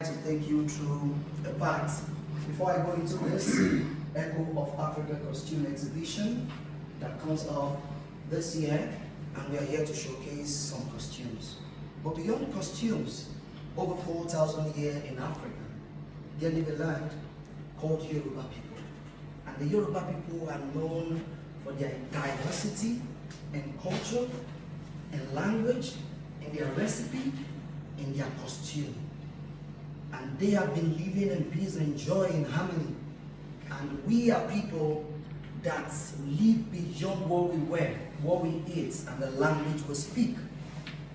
To take you through a part. Before I go into this Echo of Africa costume exhibition that comes up this year, and we are here to showcase some costumes. But beyond costumes, over 4,000 years in Africa, there live a land called Yoruba people. And the Yoruba people are known for their diversity in culture, in language, in their recipe, in their costume. And they have been living in peace and joy and harmony. And we are people that live beyond what we wear, what we eat, and the language we speak.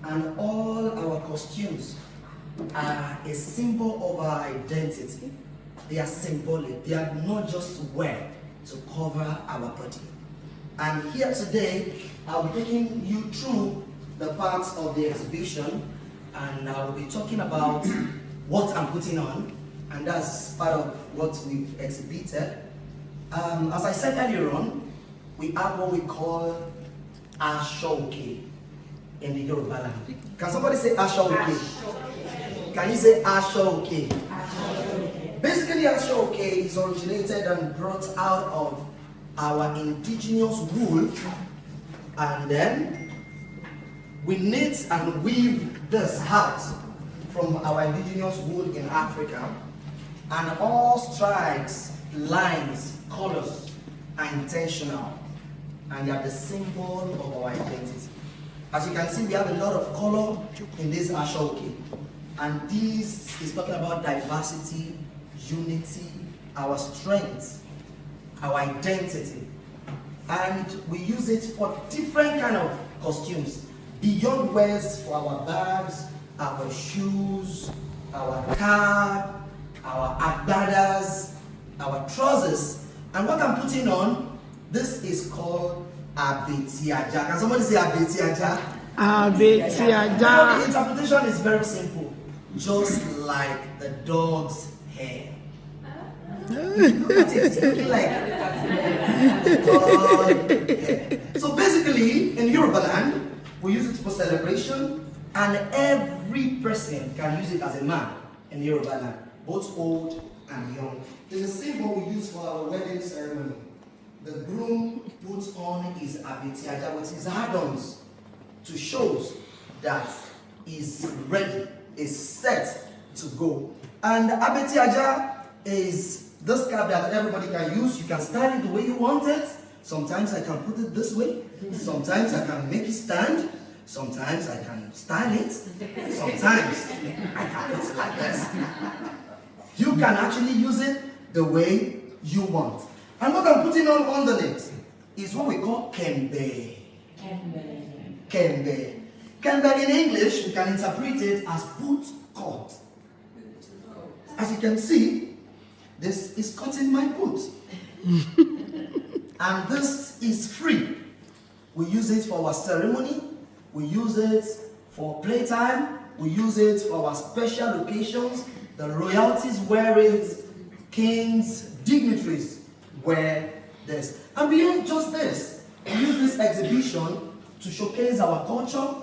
And all our costumes are a symbol of our identity. They are symbolic. They are not just wear to cover our body. And here today, I'll be taking you through the parts of the exhibition, and I'll be talking about what I'm putting on, and that's part of what we've exhibited. As I said earlier on, we have what we call Ashoke in the Yoruba land. Can somebody say Ashoke? Can you say Ashoke? Basically, Ashoke is originated and brought out of our indigenous wool, and then we knit and weave this out from our indigenous wool in Africa, and all stripes, lines, colors are intentional, and they are the symbol of our identity. As you can see, we have a lot of color in this ashoke, and this is talking about diversity, unity, our strength, our identity, and we use it for different kind of costumes, beyond wears for our bags, our shoes, our cap, our agbadas, our trousers. And what I'm putting on, this is called abetiaja. Can somebody say abetiaja? Abetiaja. The interpretation is very simple. Just like the dog's hair. Look at it, it's looking like the dog's hair. So basically, in Yoruba land, we use it for celebration, and every person can use it as a man in Yoruba land, both old and young. It's a symbol we use for our wedding ceremony. The groom puts on his abetiaja with his add-ons to show that he's ready, is set to go. And abetiaja is this cap that everybody can use. You can style it the way you want it. Sometimes I can put it this way. Sometimes I can make it stand. Sometimes I can style it. Sometimes I can put it like this. You can actually use it the way you want. And what I'm putting on underneath is what we call kembe. Kembe. Kembe in English, we can interpret it as boot cut. As you can see, this is cutting my boot. And this is free. We use it for our ceremony. We use it for playtime. We use it for our special occasions. The royalties wear it. Kings, dignitaries wear this. And beyond just this, we use this exhibition to showcase our culture,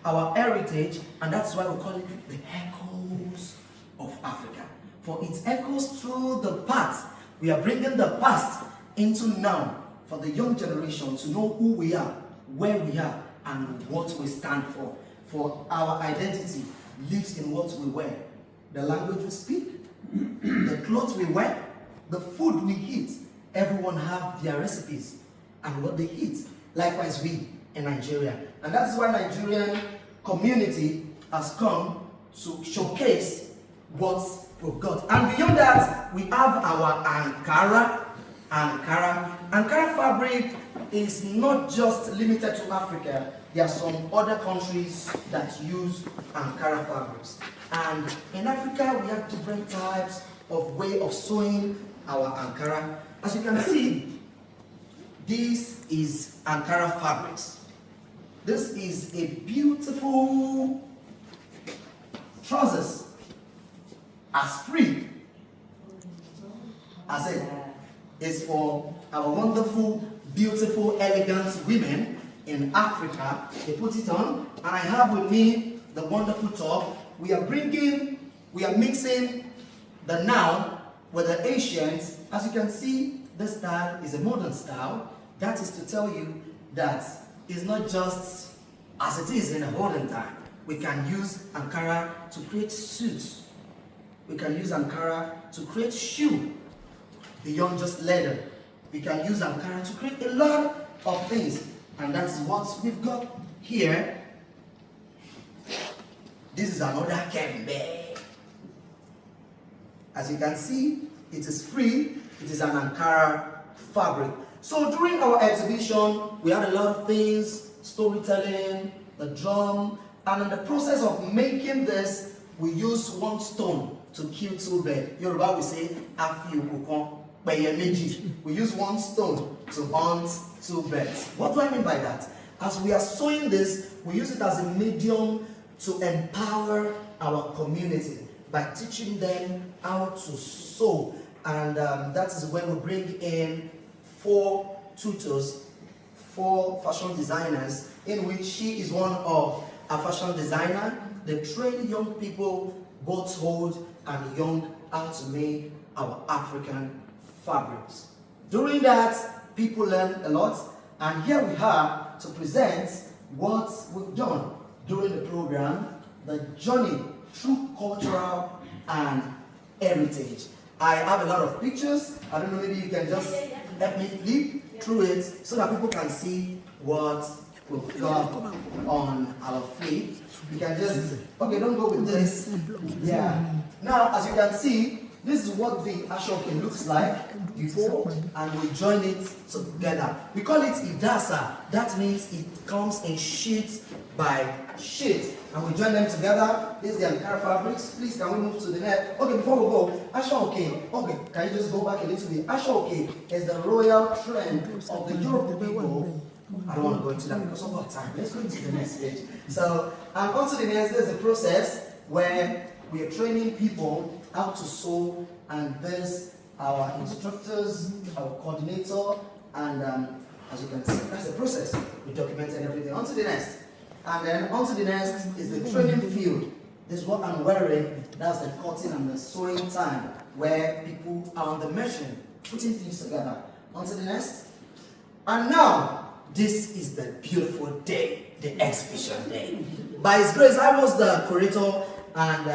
our heritage, and that's why we call it the Echoes of Africa. For it echoes through the past. We are bringing the past into now for the young generation to know who we are, where we are, and what we stand for. For our identity lives in what we wear, the language we speak, the clothes we wear, the food we eat. Everyone have their recipes and what they eat. Likewise, we in Nigeria. And that's why Nigerian community has come to showcase what we've got. And beyond that, we have our Ankara. Ankara fabric is not just limited to Africa. There are some other countries that use Ankara fabrics. And in Africa, we have different types of way of sewing our Ankara. As you can see, this is Ankara fabrics. This is a beautiful trousers, as free as it is for our wonderful, beautiful, elegant women in Africa. They put it on, and I have with me the wonderful top. We are bringing we are mixing the noun with the ancient. As you can see, this style is a modern style. That is to tell you that it's not just as it is in a olden time. We can use Ankara to create suits. We can use Ankara to create shoe beyond just leather. We can use Ankara to create a lot of things. And that's what we've got here. This is another kembe. As you can see, it is free. It is an Ankara fabric. So during our exhibition, we had a lot of things, storytelling, the drum, and in the process of making this, we use one stone to kill two birds. Yoruba we say, afi okokon peye meji. We use one stone to hunt two birds. What do I mean by that? As we are sewing this, we use it as a medium to empower our community by teaching them how to sew. And that is when we bring in 4 tutors, 4 fashion designers, in which she is one of a fashion designer. They train young people, both old and young, how to make our African fabrics. During that, people learn a lot, and here we are to present what we've done during the program, the journey through cultural and heritage. I have a lot of pictures. I don't know, maybe you can just help me flip through it so that people can see what we've got on our flip. You can just, okay, don't go with this. Yeah. Now, as you can see, this is what the ashoke looks like before, and we join it together. We call it idasa. That means it comes in sheet by sheet, and we join them together. This is the Ankara fabrics. Please, can we move to the next? Okay, before we go, ashoke. Okay, can you just go back a little bit? Ashoke is the royal trend of the Yoruba people. I don't want to go into that because of our time. Let's go into the next stage. So, and on to the next, there's a process where we are training people how to sew, and there's our instructors, our coordinator, and as you can see, that's the process. We documented everything. On to the next. And then on to the next is the training field. This is what I'm wearing. That's the cutting and the sewing time, where people are on the machine, putting things together. On to the next. And now, this is the beautiful day, the exhibition day. By His grace, I was the curator, and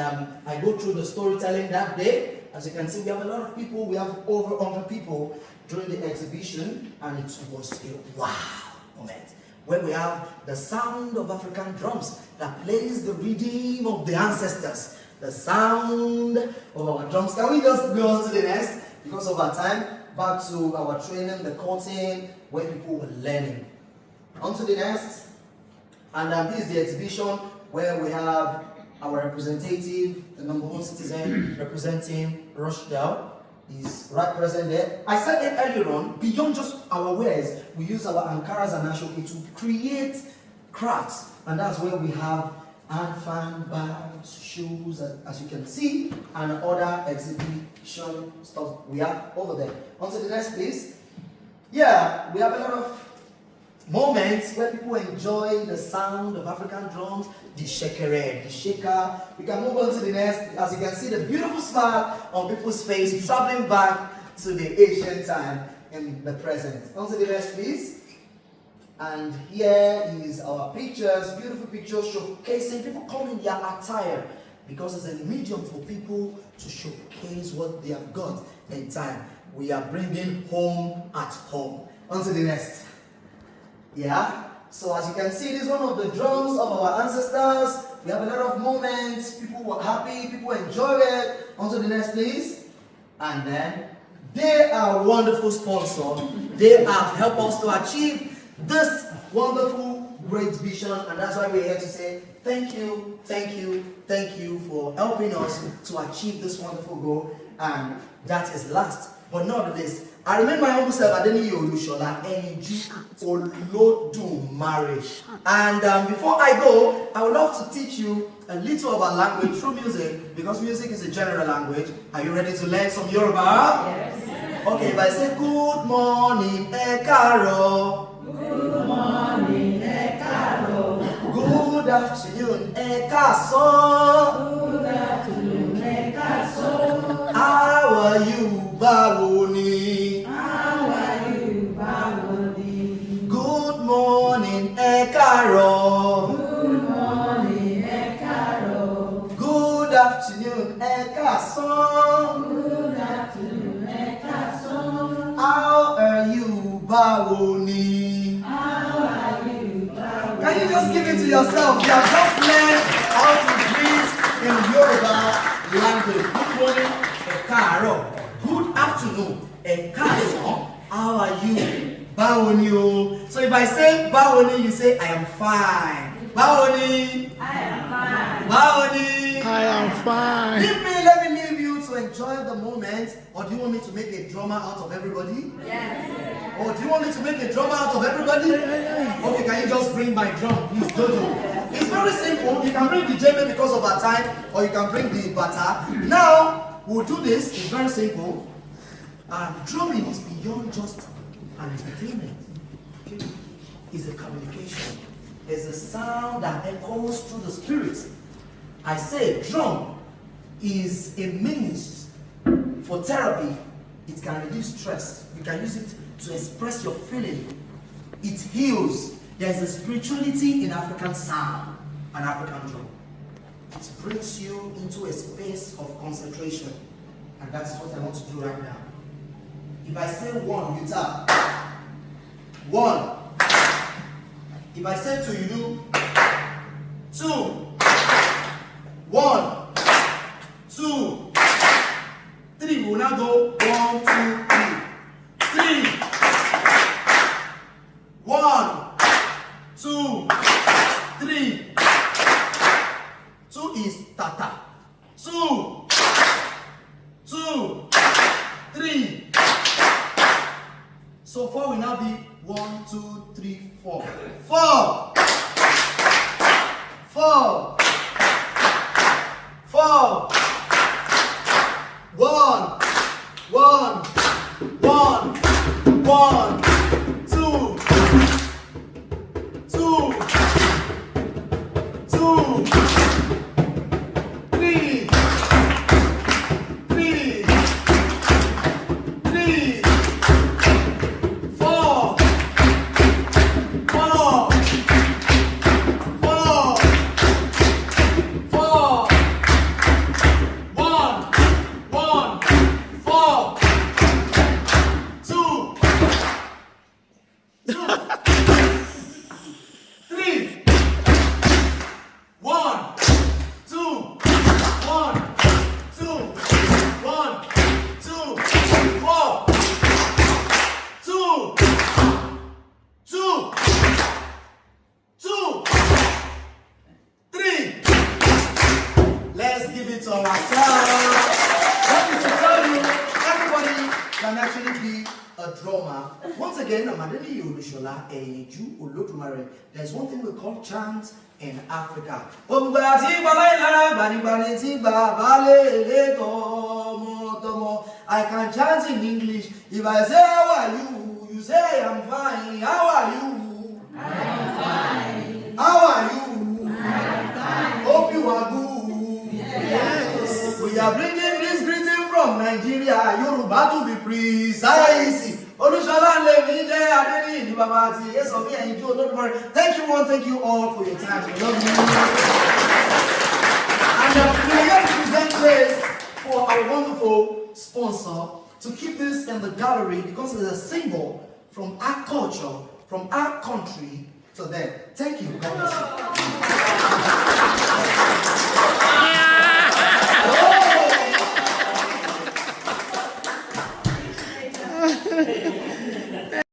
I go through the storytelling that day. As you can see, we have a lot of people. We have over 100 people during the exhibition, and it was a wow moment where we have the sound of African drums that plays the rhythm of the ancestors. The sound of our drums. Can we just go on to the next? Because of our time, back to our training, the cutting, where people were learning. On to the next. And this is the exhibition where we have our representative, the #1 citizen representing Rochdale. Is right present there. I said it earlier on, beyond just our wares, we use our Ankaras and Ashoke to create crafts. And that's where we have hand fan, bags, shoes, as you can see, and other exhibition stuff we have over there. On to the next, please. Yeah, we have a lot of moments where people enjoy the sound of African drums, the shekere, the shaker. We can move on to the next. As you can see, the beautiful smile on people's face, traveling back to the ancient time in the present. On to the next, please. And here is our pictures, beautiful pictures showcasing people come in their attire, because it's a medium for people to showcase what they have got in time. We are bringing home at home. On to the next. Yeah, so as you can see, this is one of the drums of our ancestors. We have a lot of moments. People were happy, people enjoyed it. On to the next, please. And then they are a wonderful sponsor. They have helped us to achieve this wonderful, great vision, and that's why we're here to say thank you, thank you, thank you for helping us to achieve this wonderful goal. And that is last but not least, I remember my humble self, Adeniyi Olusola Morolahun. And before I go, I would love to teach you a little of our language through music, because music is a general language. Are you ready to learn some Yoruba? Yes. Okay, if I say good morning, ekaro. Good morning, ekaro. Good afternoon, ekason. Good afternoon, How are you, báwo ni? How are you, báwo ni? Good morning, ẹ káàárọ̀. Good morning, ẹ káàárọ̀. Good afternoon, ẹ káàsán. Good afternoon, ẹ káàsán. How are you, báwo ni? How are you, báwo ni? Can you just give it to yourself? You have just learned how to greet in Yoruba language. Good morning, ẹ káàárọ̀. Good afternoon, ẹ káàsán. How are you? Báwo ni o. So if I say báwo ni, you say I am fine. Báwo ni? I am fine. Báwo ni? I am fine. Let me leave you to enjoy the moment. Or do you want me to make a drama out of everybody? Yes. Or do you want me to make a drama out of everybody? Okay, can you just bring my drum, please, Jojo? It's very simple. You can bring the djembe because of our time, or you can bring the bata. Now, we'll do this. It's very simple. Drumming is beyond just an entertainment. Okay? It's a communication. It's a sound that echoes through the spirit. I say drum is a means for therapy. It can relieve stress. You can use it to express your feeling. It heals. There is a spirituality in African sound, an African drum. It brings you into a space of concentration. And that's what I want to do right now. If I say one, you tap. One. If I say two, you do two. One, two, three. We will now go 1, 2, 3. 3. 1, 2, 3. 2 is tata. 2, 2, 3. So 4 will now be 1, 2, 3, 4. 4. 4. 4. 1. 1. 1. 1. 2. 2. 2. 3. 3. 3. 4. 4. 4. 4. 1, 1, 4, 2, 2, 3, 1, 2, 1, 2, 1, 2, 4, 2, 2, 2, 3. Let's give it to ourselves. That is to tell you, everybody can actually be a drummer. Once again, I'm Adeniyi Olusola Morolahun. There's one thing we call chant in Africa. I can chant in English. If I say, how are you? You say, I'm fine. How are you? I'm fine. How are you? I'm fine. Hope you are good. Yes. We are bringing this greeting from Nigeria, Yoruba to be precise. Olusola Lemide Adeniyi ni baba ati yes of me and you. Don't worry. Thank you all. Thank you all for your time. I love you. And we are here to present this for our wonderful sponsor to keep this in the gallery because it's a symbol from our culture, from our country to them. Thank you. God bless you.